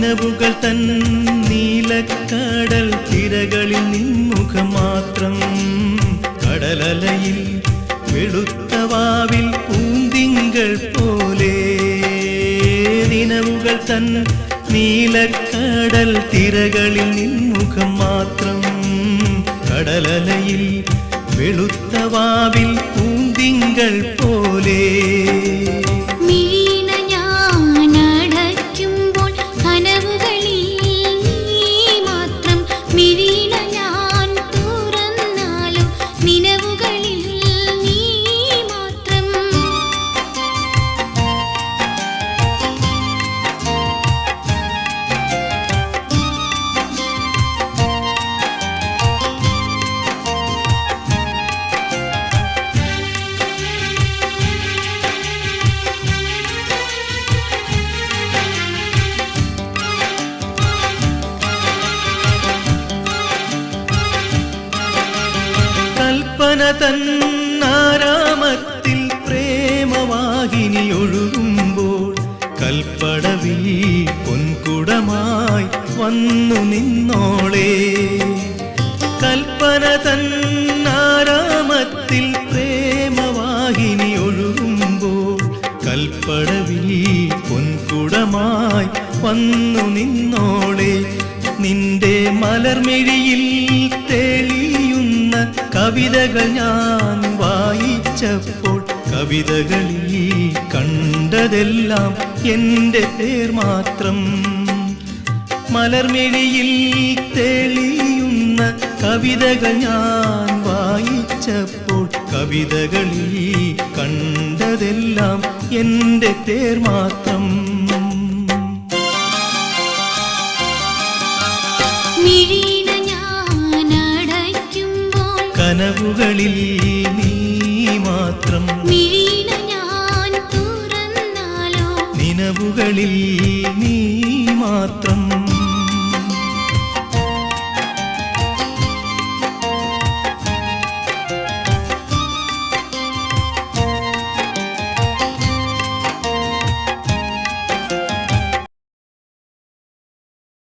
നിനവുകൾ തൻ നീലക്കടൽ തിരകളിൽ നിൻമുഖം മാത്രം. കടലലയിൽ വെളുത്ത വാവിൽ പൂന്തിങ്കൾ പോലെ. നിനവുകൾ തൻ നീലക്കടൽ തിരകളിൽ നിൻമുഖം മാത്രം. കടലലയിൽ വെളുത്ത വാവിൽ പൂന്തിങ്കൾ പോലെ. കൽപ്പന തന്നാരാമത്തിൽ പ്രേമവാഹിനി ഒഴുകുമ്പോൾ കൽപ്പടവിൽ പൊൻകുടമായി വന്നു നിന്നോളെ. കൽപ്പന തന്നാരാമത്തിൽ പ്രേമവാഹിനി ഒഴുകുമ്പോൾ കൽപ്പടവിൽ പൊൻകുടമായി വന്നു നിന്നോളെ. നിന്റെ മലർമിഴിയിൽ തെളിയുന്ന കവിതകൾ ഞാൻ വായിച്ചപ്പോൾ കവിതകളിൽ കണ്ടതെല്ലാം എൻ്റെ പേർ മാത്രം. മലർമിഴിയിൽ തെളിയുന്ന കവിതകൾ ഞാൻ വായിച്ചപ്പോൾ കവിതകളിൽ കണ്ടതെല്ലാം എൻ്റെ പേർ മാത്രം. കനവുകളിൽ നീ മാത്രം. ഞാൻ തുറന്നാലോ നിനവുകളിൽ